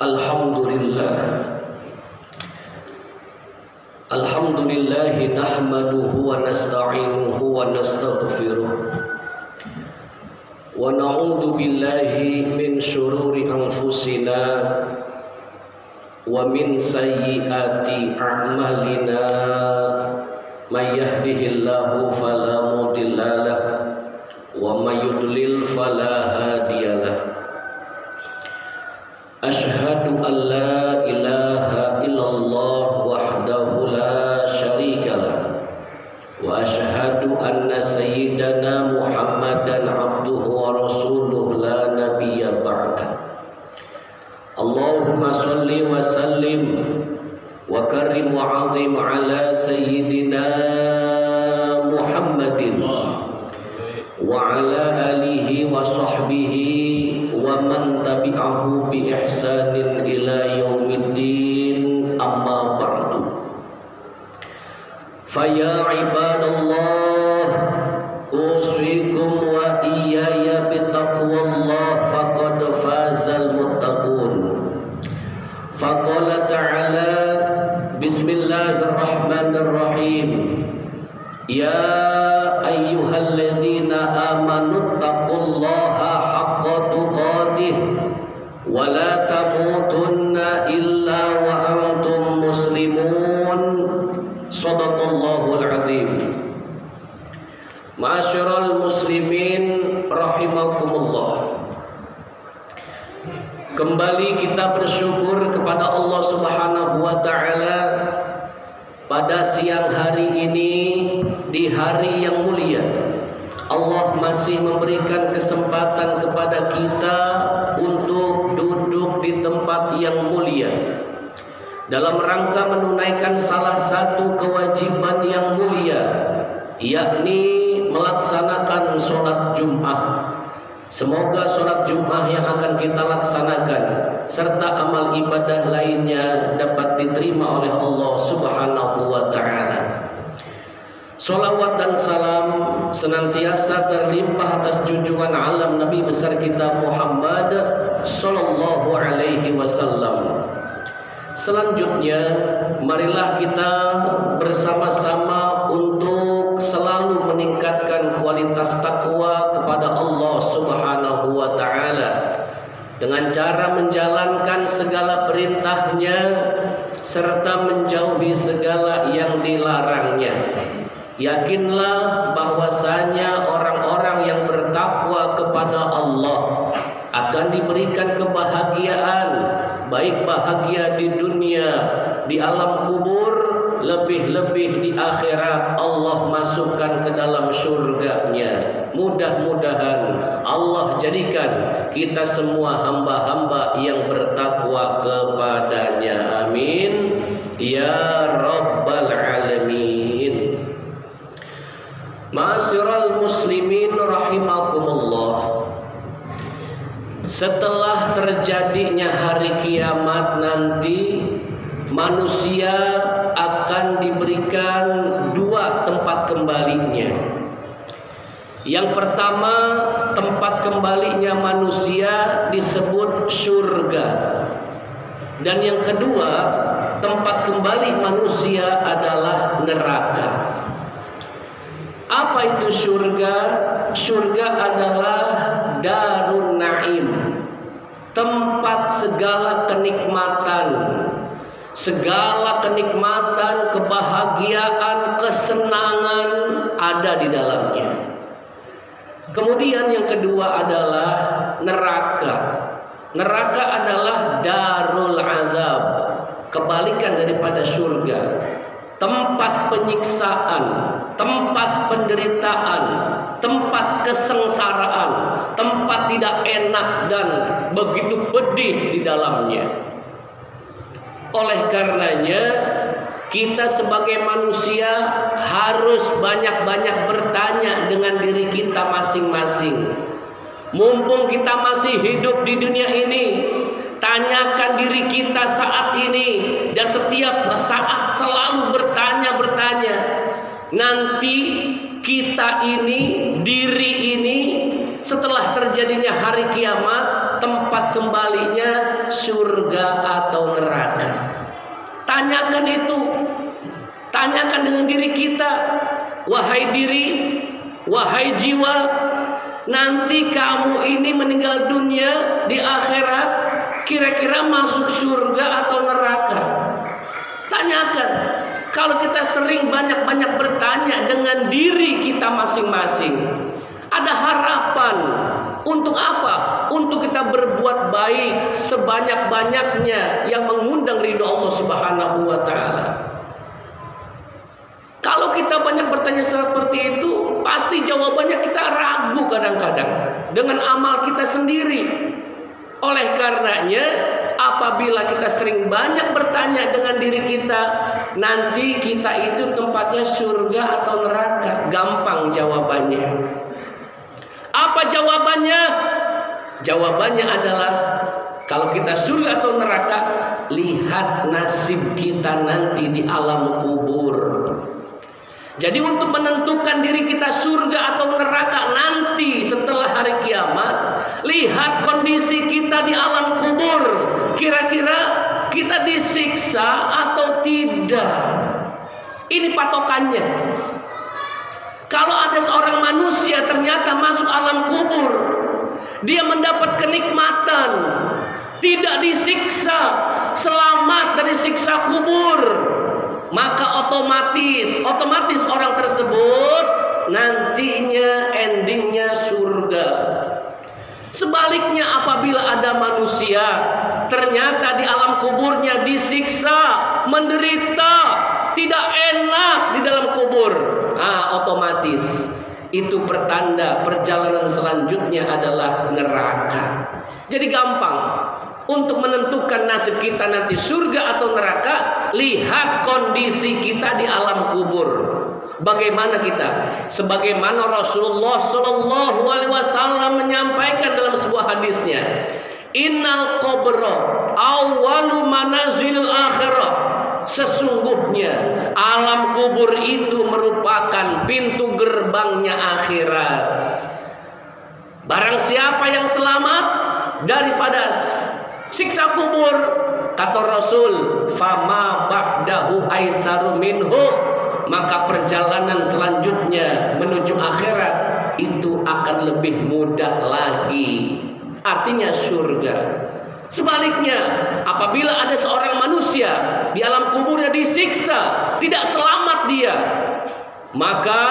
Alhamdulillah nahmaduhu wa nasta'inuhu wa nastaghfiruh wa na'udzu billahi min syururi anfusina wa min sayyiati a'malina may yahdihillahu fala mudhillalah wa may yudlil fala hadiyalah. Asyhadu an la ilaha illallah wahdahu la syarikalah wa asyhadu anna sayyidana Muhammadan abduhu wa rasuluh la nabiyya ba'da. Allahumma shalli wa sallim wa karim wa azim ala sayyidina Muhammadin wa ala alihi wa sahbihi wa man tabi'ahu bi ihsanin ila yaumiddin, amma ba'du. Fa ya ibadallah usikum wa iyaya bi taqwallah faqad fazal muttaqun. Faqala ta'ala bismillahirrahmanirrahim ya ayyuhalladzina amanu taqullaha haqqa tuqatih wa la tamutunna illa wa antum muslimun. Shadaqallahul azim. Ma'asyiral muslimin rahimakumullah. Kembali kita bersyukur kepada Allah Subhanahu wa taala pada siang hari ini, di hari yang mulia. Allah masih memberikan kesempatan kepada kita untuk duduk di tempat yang mulia dalam rangka menunaikan salah satu kewajiban yang mulia, yakni melaksanakan sholat Jum'ah. Semoga sholat Jum'ah yang akan kita laksanakan serta amal ibadah lainnya dapat diterima oleh Allah Subhanahu wa ta'ala. Salawat dan salam senantiasa terlimpah atas junjungan alam Nabi besar kita Muhammad sallallahu alaihi wasallam. Selanjutnya, marilah kita bersama-sama untuk selalu meningkatkan kualitas takwa kepada Allah Subhanahu wa ta'ala dengan cara menjalankan segala perintahnya serta menjauhi segala yang dilarangnya. Yakinlah bahwasanya orang-orang yang bertakwa kepada Allah akan diberikan kebahagiaan, baik bahagia di dunia, di alam kubur, lebih-lebih di akhirat Allah masukkan ke dalam surganya. Mudah-mudahan Allah jadikan kita semua hamba-hamba yang bertakwa kepadanya. Amin ya rabbal alamin. Ma'asyiral muslimin rahimakumullah. Setelah terjadinya hari kiamat nanti, manusia akan diberikan dua tempat kembalinya. Yang pertama, tempat kembalinya manusia disebut surga. Dan yang kedua, tempat kembali manusia adalah neraka. Apa itu surga? Surga adalah darun naim, tempat segala kenikmatan, kebahagiaan, kesenangan ada di dalamnya. Kemudian yang kedua adalah neraka. Neraka adalah darul azab, kebalikan daripada surga. Tempat penyiksaan, tempat penderitaan, tempat kesengsaraan, tempat tidak enak dan begitu pedih di dalamnya. Oleh karenanya, kita sebagai manusia harus banyak-banyak bertanya dengan diri kita masing-masing. Mumpung kita masih hidup di dunia ini, tanyakan diri kita saat ini dan setiap saat selalu bertanya. Nanti kita ini, diri ini, setelah terjadinya hari kiamat, tempat kembalinya surga atau neraka? Tanyakan itu. Tanyakan dengan diri kita. Wahai diri, wahai jiwa, nanti kamu ini meninggal dunia di akhirat, kira-kira masuk surga atau neraka? Tanyakan. Kalau kita sering banyak-banyak bertanya dengan diri kita masing-masing, ada harapan untuk apa? Untuk kita berbuat baik sebanyak-banyaknya yang mengundang ridho Allah Subhanahu wa taala. Kalau kita banyak bertanya seperti itu, pasti jawabannya kita ragu kadang-kadang dengan amal kita sendiri. Oleh karenanya, apabila kita sering banyak bertanya dengan diri kita, nanti kita itu tempatnya surga atau neraka? Gampang jawabannya. Apa jawabannya? Jawabannya adalah, kalau kita surga atau neraka, lihat nasib kita nanti di alam kubur. Jadi untuk menentukan diri kita surga atau neraka nanti setelah hari kiamat, lihat kondisi kita di alam kubur. Kira-kira kita disiksa atau tidak? Ini patokannya. Kalau ada seorang manusia ternyata masuk alam kubur, dia mendapat kenikmatan, tidak disiksa, selamat dari siksa kubur, maka otomatis orang tersebut nantinya endingnya surga. Sebaliknya, apabila ada manusia ternyata di alam kuburnya disiksa, menderita, tidak enak di dalam kubur, otomatis itu pertanda perjalanan selanjutnya adalah neraka. Jadi gampang untuk menentukan nasib kita nanti surga atau neraka, lihat kondisi kita di alam kubur. Bagaimana kita? Sebagaimana Rasulullah SAW menyampaikan dalam sebuah hadisnya, Innal qabra awwalu manazil akhirah. Sesungguhnya alam kubur itu merupakan pintu gerbangnya akhirat. Barang siapa yang selamat daripada siksa kubur, kata Rasul, fama ba'dahu aisaru minhu, maka perjalanan selanjutnya menuju akhirat itu akan lebih mudah lagi, artinya surga. Sebaliknya, apabila ada seorang manusia di alam kuburnya disiksa, tidak selamat dia, maka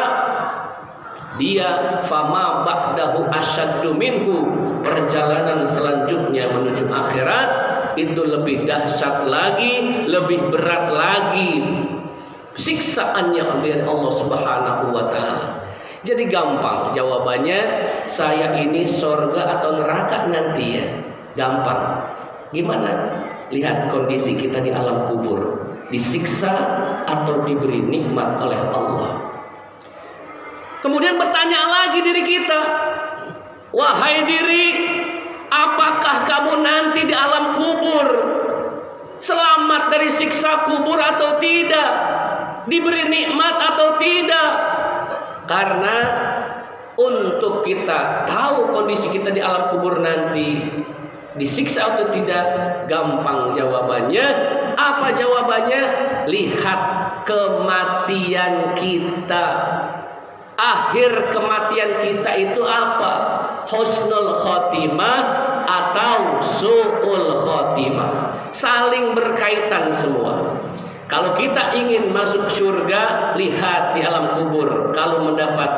dia fama ba'dahu asyaddu minhu, perjalanan selanjutnya menuju akhirat itu lebih dahsyat lagi, lebih berat lagi siksaannya oleh Allah Subhanahu wa taala. Jadi gampang jawabannya, saya ini surga atau neraka nanti ya. Gampang. Gimana? Lihat kondisi kita di alam kubur, disiksa atau diberi nikmat oleh Allah. Kemudian bertanya lagi diri kita, wahai diri, apakah kamu nanti di alam kubur selamat dari siksa kubur atau tidak? Diberi nikmat atau tidak? Karena untuk kita tahu kondisi kita di alam kubur nanti disiksa atau tidak, gampang jawabannya. Apa jawabannya? Lihat kematian kita. Akhir kematian kita itu apa? Husnul khotimah atau su'ul khotimah. Saling berkaitan semua. Kalau kita ingin masuk surga, lihat di alam kubur. Kalau mendapat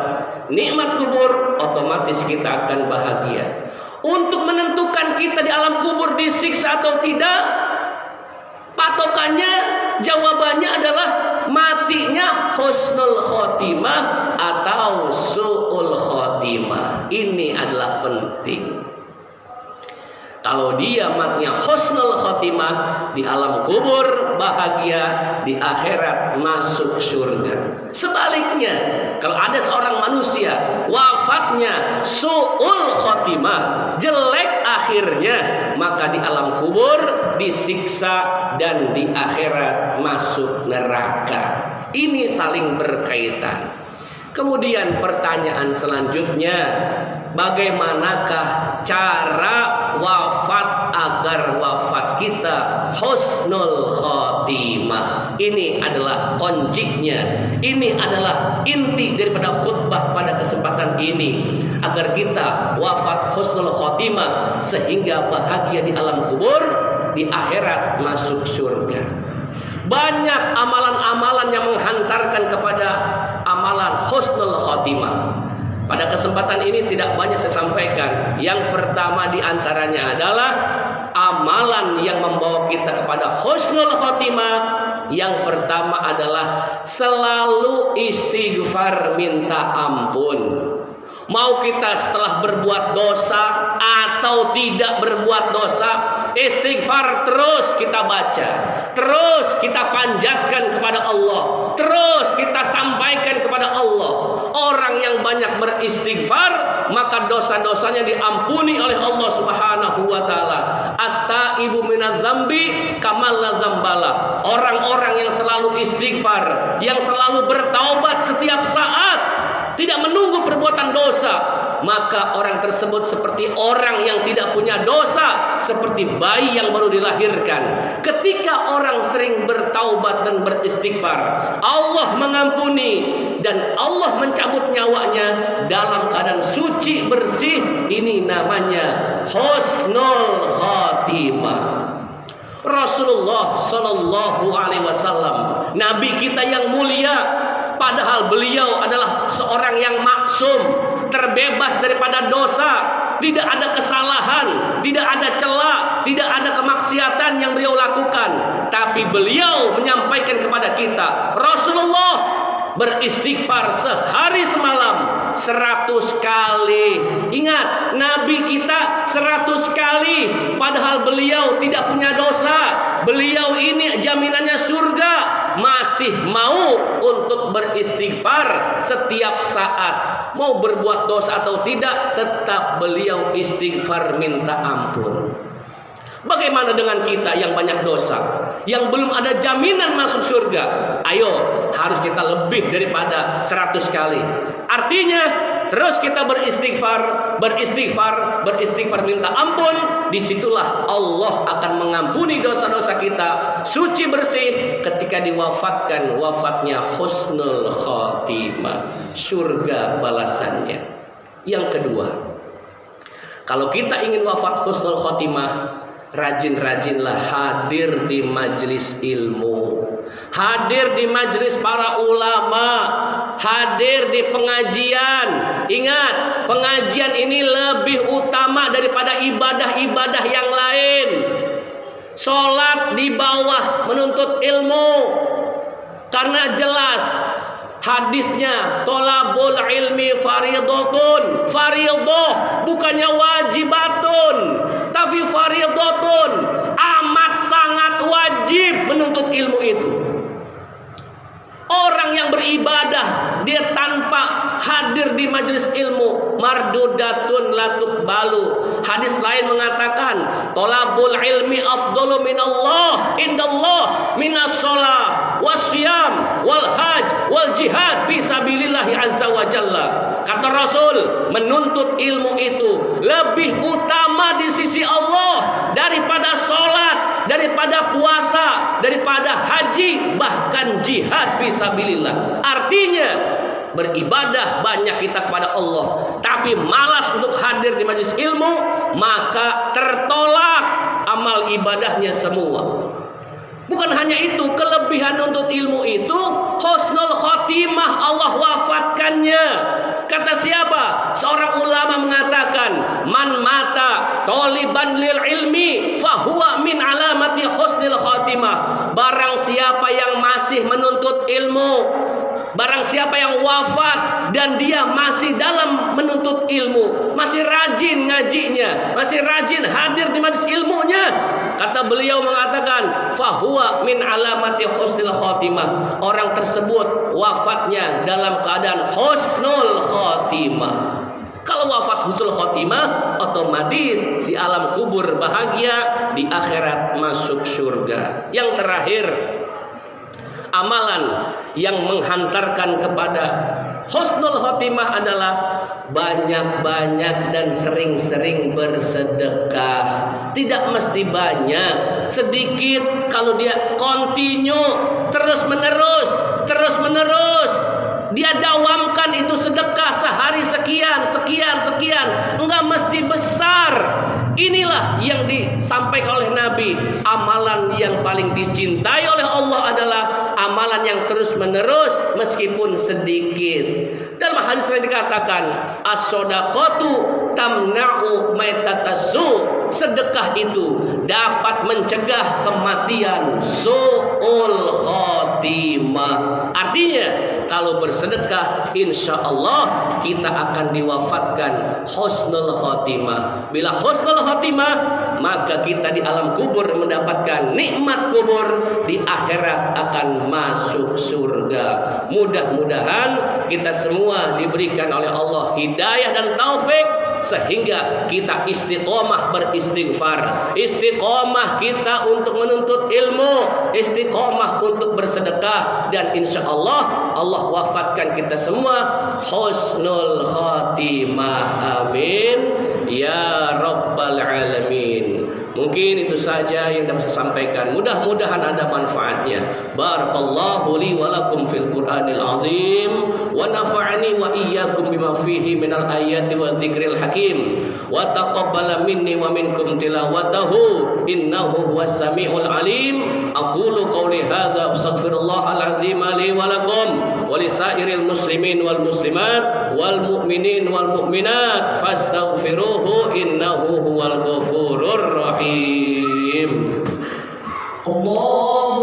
nikmat kubur, otomatis kita akan bahagia. Untuk menentukan kita di alam kubur disiksa atau tidak, patokannya, jawabannya adalah matinya husnul khotimah atau su'ul khotimah. Ini adalah penting. Kalau dia matinya husnul khotimah, di alam kubur bahagia, di akhirat masuk surga. Sebaliknya, kalau ada seorang manusia wafatnya su'ul khotimah, jelek akhirnya, maka di alam kubur disiksa dan di akhirat masuk neraka. Ini saling berkaitan. Kemudian pertanyaan selanjutnya, bagaimanakah cara wafat agar wafat kita husnul khotimah? Ini adalah kuncinya. Ini adalah inti daripada khutbah pada kesempatan ini, agar kita wafat husnul khotimah sehingga bahagia di alam kubur, di akhirat masuk surga. Banyak amalan-amalan yang menghantarkan kepada amalan husnul khotimah. Pada kesempatan ini tidak banyak saya sampaikan. Yang pertama diantaranya adalah amalan yang membawa kita kepada husnul khotimah. Yang pertama adalah selalu istighfar, minta ampun. Mau kita setelah berbuat dosa atau tidak berbuat dosa, istighfar terus kita baca, terus kita panjatkan kepada Allah, terus kita sampaikan kepada Allah. Orang yang banyak beristighfar, maka dosa-dosanya diampuni oleh Allah Subhanahu wa taala. At-taibu minadz dzambi kamal la dzambalah. Orang-orang yang selalu istighfar, yang selalu bertaubat setiap saat, tidak menunggu perbuatan dosa, maka orang tersebut seperti orang yang tidak punya dosa, seperti bayi yang baru dilahirkan. Ketika orang sering bertaubat dan beristighfar, Allah mengampuni dan Allah mencabut nyawanya dalam keadaan suci bersih. Ini namanya husnul khatimah. Rasulullah Shallallahu Alaihi Wasallam, Nabi kita yang mulia, padahal beliau adalah seorang yang maksum, terbebas daripada dosa, tidak ada kesalahan, tidak ada celah, tidak ada kemaksiatan yang beliau lakukan. Tapi beliau menyampaikan kepada kita, Rasulullah beristighfar sehari semalam 100 kali. Ingat, Nabi kita 100 kali, padahal beliau tidak punya dosa. Beliau ini jaminannya surga, masih mau untuk beristighfar setiap saat. Mau berbuat dosa atau tidak, tetap beliau istighfar, minta ampun. Bagaimana dengan kita yang banyak dosa, yang belum ada jaminan masuk surga? Ayo, harus kita lebih daripada 100 kali. Artinya, terus kita beristighfar, minta ampun. Disitulah Allah akan mengampuni dosa-dosa kita, suci bersih. Ketika diwafatkan, wafatnya husnul khotimah, surga balasannya. Yang kedua, kalau kita ingin wafat husnul khotimah, rajin-rajinlah hadir di majelis ilmu, hadir di majelis para ulama, hadir di pengajian. Ingat, pengajian ini lebih utama daripada ibadah-ibadah yang lain. Sholat di bawah menuntut ilmu, karena jelas hadisnya, tolabul ilmi faridatun. Faridah bukannya wajibatun, tapi faridatun, amat sangat wajib menuntut ilmu itu. Orang yang beribadah dia tanpa hadir di majelis ilmu, mardudatun latuk balu. Hadis lain mengatakan, tolabul ilmi afdalu minallah indallah minas sholah wasyam wal haj wal jihad fisabilillahi azza wa jalla. Kata Rasul, menuntut ilmu itu lebih utama di sisi Allah daripada sholat, daripada puasa, daripada haji, bahkan jihad fisabilillah. Artinya, beribadah banyak kita kepada Allah, tapi malas untuk hadir di majelis ilmu, maka tertolak amal ibadahnya semua. Bukan hanya itu, kelebihan untuk ilmu itu husnul khotimah Allah wafatkannya. Kata siapa? Seorang ulama mengatakan, man mata toliban lil ilmi fahuwa min alamati husnul khotimah. Barang siapa yang masih menuntut ilmu, barang siapa yang wafat dan dia masih dalam menuntut ilmu, masih rajin ngajinya, masih rajin hadir di majelis ilmunya, kata beliau mengatakan, fahuwa min alamati husnul khotimah. Orang tersebut wafatnya dalam keadaan husnul khotimah. Kalau wafat husnul khotimah, otomatis di alam kubur bahagia, di akhirat masuk surga. Yang terakhir, amalan yang menghantarkan kepada Husnul khotimah adalah banyak-banyak dan sering-sering bersedekah. Tidak mesti banyak, sedikit. Kalau dia continue terus-menerus, dia dawamkan itu sedekah sehari sekian, enggak mesti besar. Inilah yang disampaikan oleh Nabi. Amalan yang paling dicintai oleh Allah adalah amalan yang terus menerus meskipun sedikit. Dalam hadis lain dikatakan, as-shadaqatu tamna'u maitatasu. Sedekah itu dapat mencegah kematian su'ul khotimah. Artinya kalau bersedekah, insya Allah kita akan diwafatkan husnul khotimah. Bila husnul khotimah, maka kita di alam kubur mendapatkan nikmat kubur, di akhirat akan masuk surga. Mudah-mudahan kita semua diberikan oleh Allah hidayah dan taufik, sehingga kita istiqomah beristighfar, istiqomah kita untuk menuntut ilmu, istiqomah untuk bersedekah, dan insya Allah Allah wafatkan kita semua husnul khatimah. Amin ya rabbal alamin. Mungkin itu saja yang dapat saya sampaikan. Mudah-mudahan ada manfaatnya. Barakallahu li wa lakum fil Qur'anil azim wa nafa'ani wa iyyakum bima fihi minal ayati wa dzikril hakim wa taqabbala minni wa minkum tilawatahu innahu huwas samiul alim. Aqulu qawli hadza astaghfirullahal azim li wa lakum wa lisairil muslimin wal muslimat wal mu'minin wal mu'minat fastaghfiruhu innahu huwal ghafurur rahim. Allah